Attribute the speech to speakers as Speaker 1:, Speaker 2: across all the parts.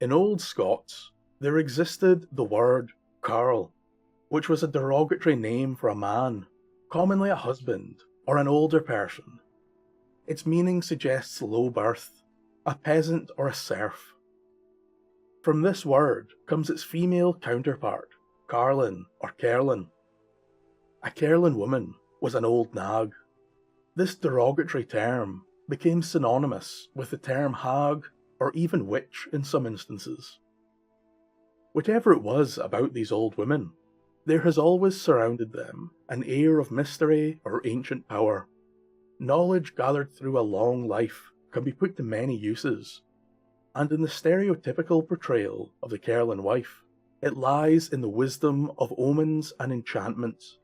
Speaker 1: In Old Scots, there existed the word Carle, which was a derogatory name for a man, commonly a husband or an older person. Its meaning suggests low birth, a peasant or a serf. From this word comes its female counterpart, Carlin or Kerlin. A Kerlin woman was an old nag. This derogatory term became synonymous with the term hag or even witch in some instances. Whatever it was about these old women, there has always surrounded them an air of mystery or ancient power. Knowledge gathered through a long life can be put to many uses, and in the stereotypical portrayal of the Kerlin wife, it lies in the wisdom of omens and enchantments.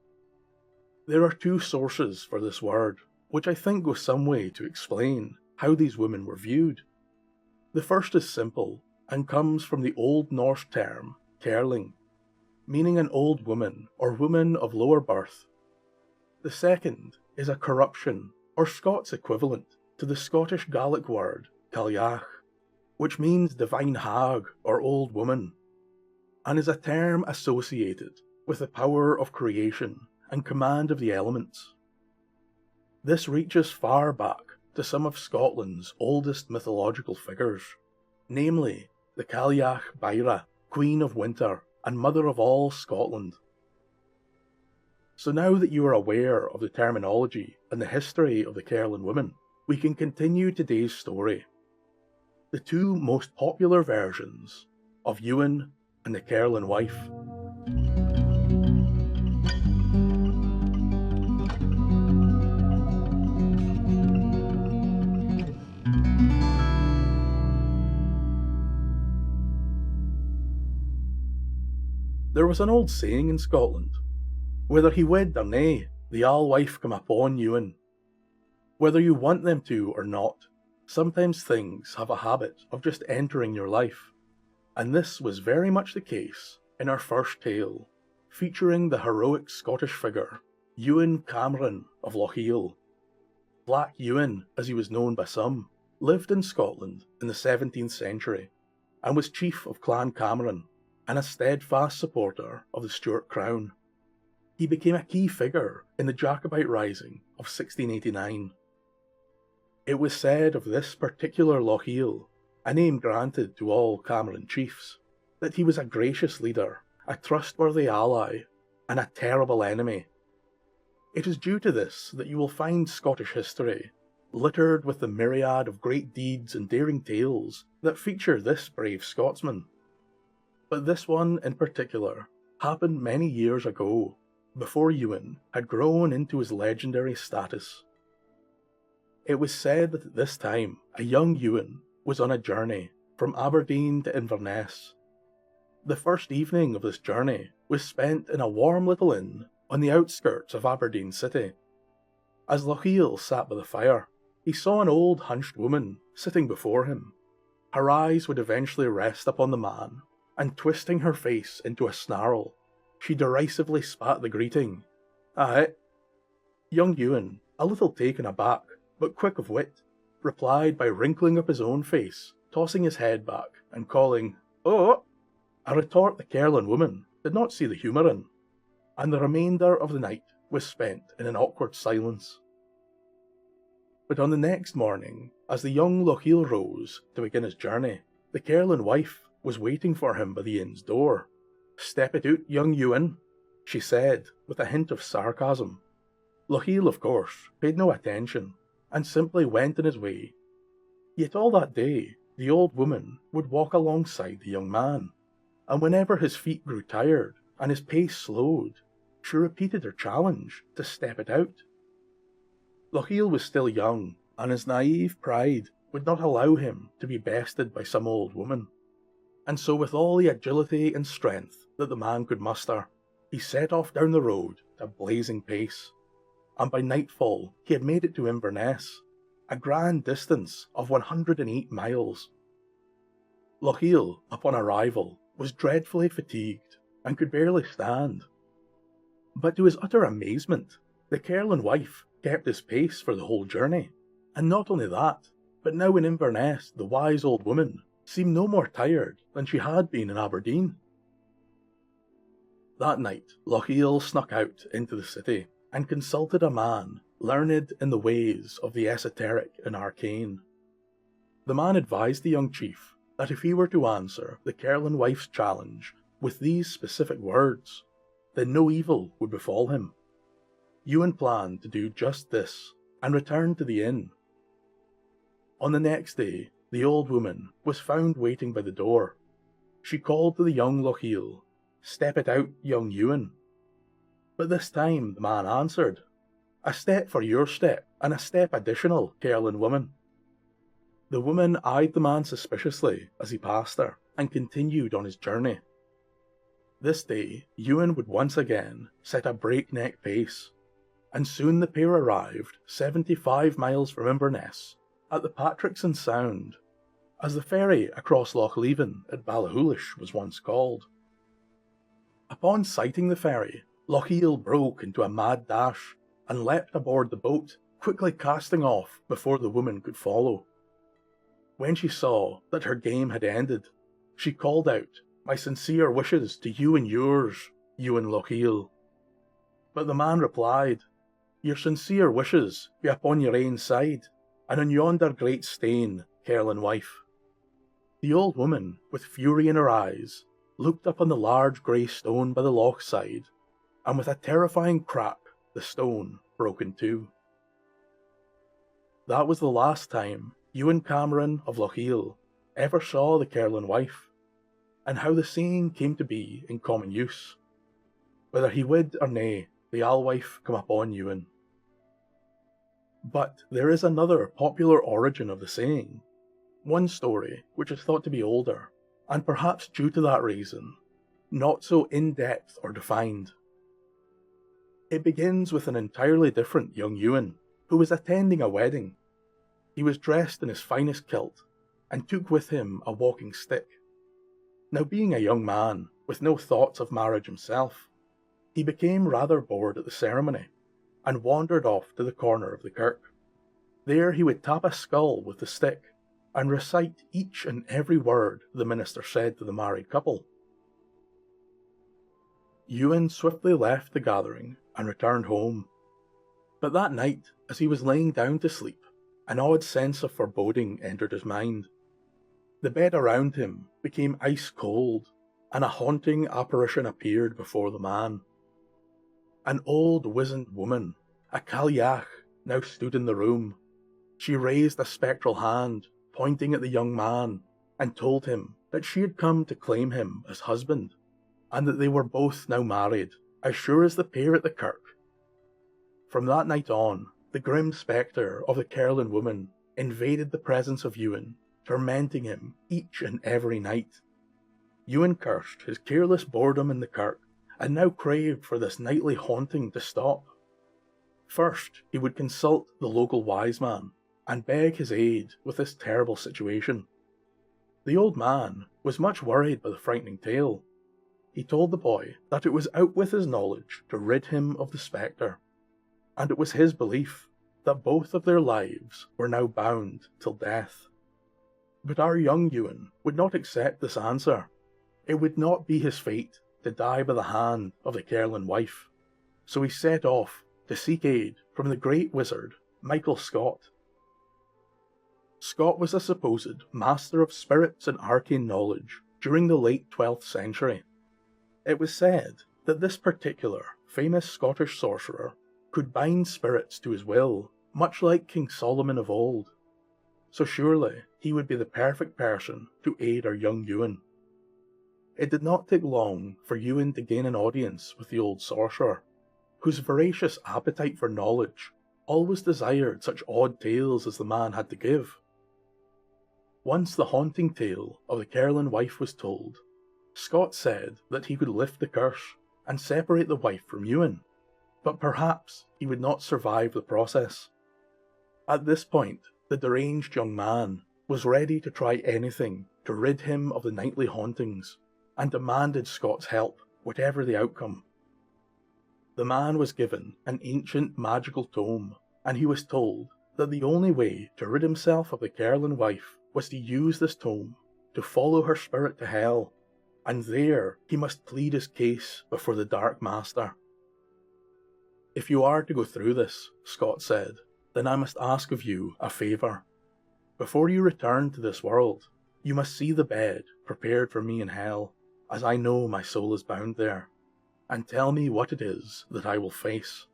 Speaker 1: There are two sources for this word, which I think go some way to explain how these women were viewed. The first is simple and comes from the Old Norse term Kerling, meaning an old woman or woman of lower birth. The second is a corruption or Scots equivalent to the Scottish Gaelic word Cailleach, which means divine hag or old woman, and is a term associated with the power of creation and command of the elements. This reaches far back to some of Scotland's oldest mythological figures, namely the Cailleach Beira, Queen of Winter and Mother of all Scotland. So now that you are aware of the terminology and the history of the Kerlin women, we can continue today's story. The two most popular versions of Ewen and the Kerlin wife. There was an old saying in Scotland, whether he wed or nae, the all wife come upon Ewen. Whether you want them to or not, sometimes things have a habit of just entering your life, and this was very much the case in our first tale, featuring the heroic Scottish figure, Ewen Cameron of Lochiel. Black Ewen, as he was known by some, lived in Scotland in the 17th century, and was chief of Clan Cameron, and a steadfast supporter of the Stuart crown. He became a key figure in the Jacobite Rising of 1689. It was said of this particular Lochiel, a name granted to all Cameron chiefs, that he was a gracious leader, a trustworthy ally, and a terrible enemy. It is due to this that you will find Scottish history littered with the myriad of great deeds and daring tales that feature this brave Scotsman. But this one in particular happened many years ago, before Ewen had grown into his legendary status. It was said that at this time a young Ewen was on a journey from Aberdeen to Inverness. The first evening of this journey was spent in a warm little inn on the outskirts of Aberdeen city. As Lochiel sat by the fire, he saw an old hunched woman sitting before him. Her eyes would eventually rest upon the man, and twisting her face into a snarl, she derisively spat the greeting, "Aye." Young Ewen, a little taken aback, but quick of wit, replied by wrinkling up his own face, tossing his head back, and calling, "Oh!" A retort the Kerlin woman did not see the humour in, and the remainder of the night was spent in an awkward silence. But on the next morning, as the young Lochiel rose to begin his journey, the Kerlin wife was waiting for him by the inn's door. "Step it out, young Ewen," she said, with a hint of sarcasm. Lochiel, of course, paid no attention, and simply went on his way. Yet all that day, the old woman would walk alongside the young man, and whenever his feet grew tired and his pace slowed, she repeated her challenge to step it out. Lochiel was still young, and his naive pride would not allow him to be bested by some old woman. And so with all the agility and strength that the man could muster, he set off down the road at a blazing pace, and by nightfall he had made it to Inverness, a grand distance of 108 miles. Lochiel, upon arrival, was dreadfully fatigued, and could barely stand. But to his utter amazement, the Kerlin wife kept his pace for the whole journey, and not only that, but now in Inverness the wise old woman seemed no more tired than she had been in Aberdeen. That night, Lochiel snuck out into the city and consulted a man learned in the ways of the esoteric and arcane. The man advised the young chief that if he were to answer the Kerlin wife's challenge with these specific words, then no evil would befall him. Ewen planned to do just this and returned to the inn. On the next day, the old woman was found waiting by the door. She called to the young Lochiel, "Step it out, young Ewen." But this time the man answered, "A step for your step, and a step additional, Kerlin woman." The woman eyed the man suspiciously as he passed her, and continued on his journey. This day, Ewen would once again set a breakneck pace, and soon the pair arrived 75 miles from Inverness, at the Patrickson Sound, as the ferry across Loch Leven at Ballachulish was once called. Upon sighting the ferry, Lochiel broke into a mad dash and leapt aboard the boat, quickly casting off before the woman could follow. When she saw that her game had ended, she called out, "My sincere wishes to you and yours, Ewen Lochiel." But the man replied, "Your sincere wishes be upon your ain side, and on yonder great stain, Kerlin wife." The old woman, with fury in her eyes, looked up on the large grey stone by the loch side, and with a terrifying crack, the stone broke in two. That was the last time Ewen Cameron of Lochiel ever saw the Kerlin wife, and how the saying came to be in common use. Whether he would or nay, the alewife come upon Ewen. But there is another popular origin of the saying, one story which is thought to be older, and perhaps due to that reason, not so in-depth or defined. It begins with an entirely different young Ewen, who was attending a wedding. He was dressed in his finest kilt, and took with him a walking stick. Now being a young man, with no thoughts of marriage himself, he became rather bored at the ceremony, and wandered off to the corner of the kirk. There he would tap a skull with the stick, and recite each and every word the minister said to the married couple. Ewen swiftly left the gathering and returned home. But that night, as he was laying down to sleep, an odd sense of foreboding entered his mind. The bed around him became ice cold, and a haunting apparition appeared before the man. An old wizened woman, a Cailleach, now stood in the room. She raised a spectral hand, pointing at the young man, and told him that she had come to claim him as husband, and that they were both now married, as sure as the pair at the kirk. From that night on, the grim spectre of the Kerlin woman invaded the presence of Ewen, tormenting him each and every night. Ewen cursed his careless boredom in the kirk, and now craved for this nightly haunting to stop. First, he would consult the local wise man, and beg his aid with this terrible situation. The old man was much worried by the frightening tale. He told the boy that it was out with his knowledge to rid him of the spectre, and it was his belief that both of their lives were now bound till death. But our young Ewen would not accept this answer. It would not be his fate to die by the hand of the Kerlin wife, so he set off to seek aid from the great wizard Michael Scott. Scott was a supposed master of spirits and arcane knowledge during the late 12th century. It was said that this particular famous Scottish sorcerer could bind spirits to his will, much like King Solomon of old. So surely he would be the perfect person to aid our young Ewen. It did not take long for Ewen to gain an audience with the old sorcerer, whose voracious appetite for knowledge always desired such odd tales as the man had to give. Once the haunting tale of the Kerlin wife was told, Scott said that he could lift the curse and separate the wife from Ewen, but perhaps he would not survive the process. At this point, the deranged young man was ready to try anything to rid him of the nightly hauntings, and demanded Scott's help, whatever the outcome. The man was given an ancient magical tome, and he was told that the only way to rid himself of the Kerlin wife was to use this tome to follow her spirit to hell, and there he must plead his case before the Dark Master. If you are to go through this, Scott said, then I must ask of you a favour. Before you return to this world, you must see the bed prepared for me in hell, as I know my soul is bound there, and tell me what it is that I will face.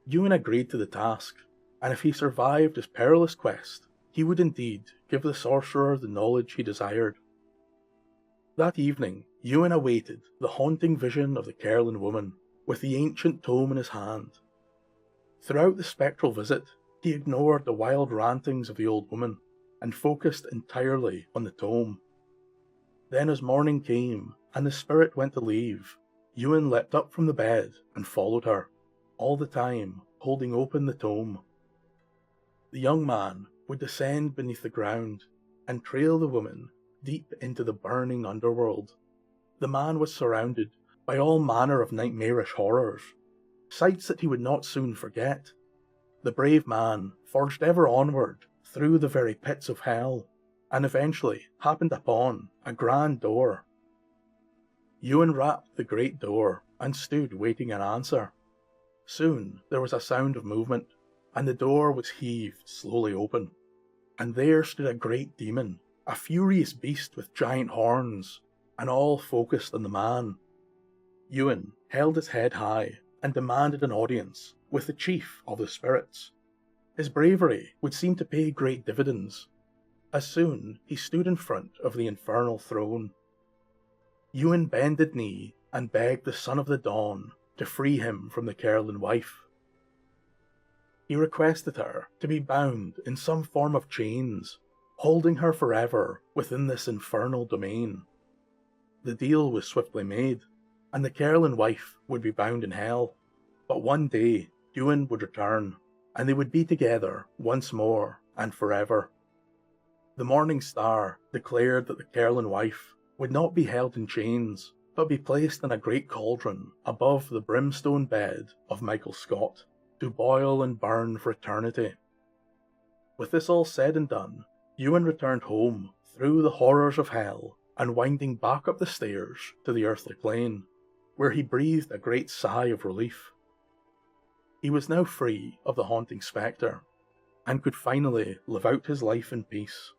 Speaker 1: Ewen agreed to the task, and if he survived his perilous quest, he would indeed give the sorcerer the knowledge he desired. That evening, Ewen awaited the haunting vision of the Kerlin woman, with the ancient tome in his hand. Throughout the spectral visit, he ignored the wild rantings of the old woman, and focused entirely on the tome. Then as morning came, and the spirit went to leave, Ewen leapt up from the bed and followed her, all the time holding open the tome. The young man would descend beneath the ground, and trail the woman deep into the burning underworld. The man was surrounded by all manner of nightmarish horrors, sights that he would not soon forget. The brave man forged ever onward through the very pits of hell, and eventually happened upon a grand door. Ewen rapped the great door and stood waiting an answer. Soon there was a sound of movement, and the door was heaved slowly open, and there stood a great demon, a furious beast with giant horns, and all focused on the man. Ewen held his head high and demanded an audience with the chief of the spirits. His bravery would seem to pay great dividends, as soon he stood in front of the infernal throne. Ewen bended knee and begged the Son of the Dawn to free him from the Kerlin wife. He requested her to be bound in some form of chains, holding her forever within this infernal domain. The deal was swiftly made, and the Kerlin wife would be bound in hell, but one day Ewen would return, and they would be together once more and forever. The morning star declared that the Kerlin wife would not be held in chains, but be placed in a great cauldron above the brimstone bed of Michael Scott, to boil and burn for eternity. With this all said and done, Ewen returned home through the horrors of hell, and winding back up the stairs to the earthly plane, where he breathed a great sigh of relief. He was now free of the haunting spectre, and could finally live out his life in peace.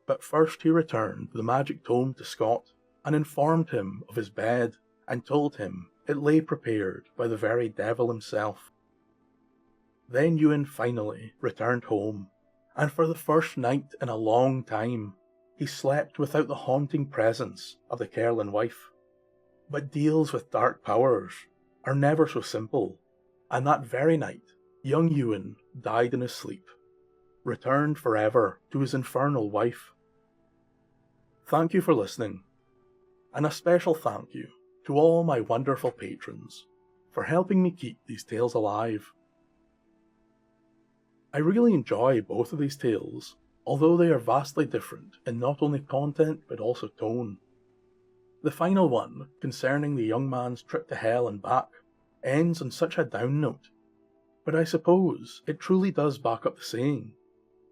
Speaker 1: But first he returned the magic tome to Scott, and informed him of his bed, and told him it lay prepared by the very devil himself. Then Ewen finally returned home, and for the first night in a long time, he slept without the haunting presence of the Kerlin wife. But deals with dark powers are never so simple, and that very night, young Ewen died in his sleep, returned forever to his infernal wife. Thank you for listening, and a special thank you to all my wonderful patrons for helping me keep these tales alive. I really enjoy both of these tales, although they are vastly different in not only content but also tone. The final one, concerning the young man's trip to hell and back, ends on such a down note, but I suppose it truly does back up the saying.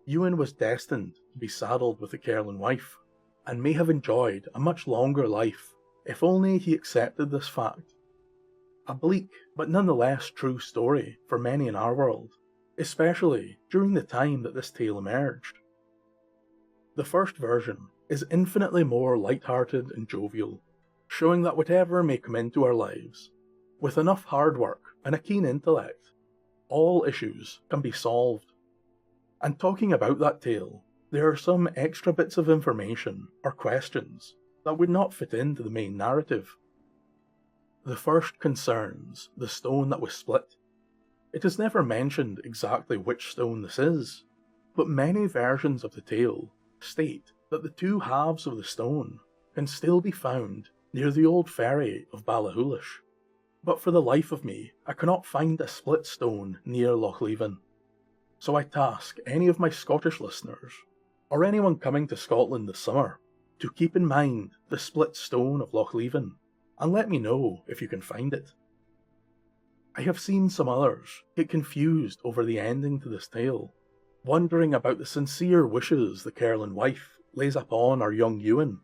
Speaker 1: Ewen was destined to be saddled with the Kerlin wife, and may have enjoyed a much longer life if only he accepted this fact. A bleak but nonetheless true story for many in our world, especially during the time that this tale emerged. The first version is infinitely more light-hearted and jovial, showing that whatever may come into our lives, with enough hard work and a keen intellect, all issues can be solved. And talking about that tale, there are some extra bits of information or questions that would not fit into the main narrative. The first concerns the stone that was split. It is never mentioned exactly which stone this is, but many versions of the tale state that the two halves of the stone can still be found near the old ferry of Ballachulish. But for the life of me, I cannot find a split stone near Loch Leven. So I task any of my Scottish listeners, or anyone coming to Scotland this summer, to keep in mind the split stone of Loch Leven, and let me know if you can find it. I have seen some others get confused over the ending to this tale, wondering about the sincere wishes the Kerlin wife lays upon our young Ewen,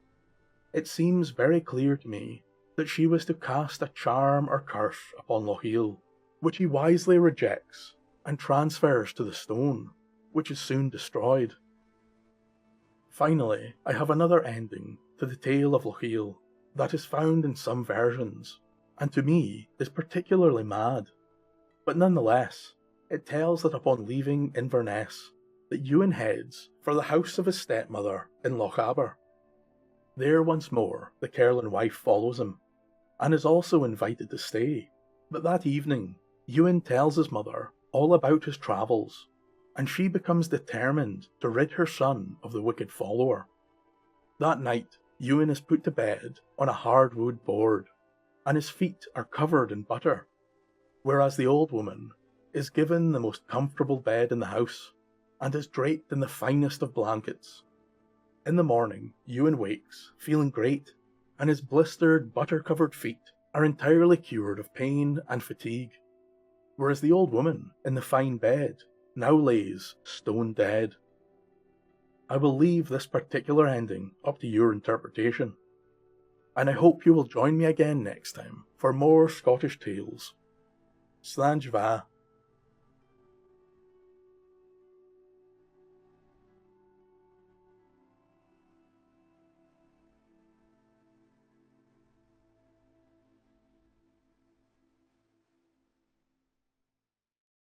Speaker 1: it seems very clear to me that she was to cast a charm or curse upon Lochiel, which he wisely rejects and transfers to the stone, which is soon destroyed. Finally, I have another ending to the tale of Lochiel that is found in some versions, and to me is particularly mad. But nonetheless, it tells that upon leaving Inverness, that Ewen heads for the house of his stepmother in Lochaber. There once more the Kerlin wife follows him, and is also invited to stay, but that evening Ewen tells his mother all about his travels, and she becomes determined to rid her son of the wicked follower. That night, Ewen is put to bed on a hardwood board, and his feet are covered in butter, whereas the old woman is given the most comfortable bed in the house, and is draped in the finest of blankets. In the morning, Ewen wakes, feeling great, and his blistered, butter-covered feet are entirely cured of pain and fatigue, whereas the old woman in the fine bed now lays stone dead. I will leave this particular ending up to your interpretation, and I hope you will join me again next time for more Scottish tales. Slán va.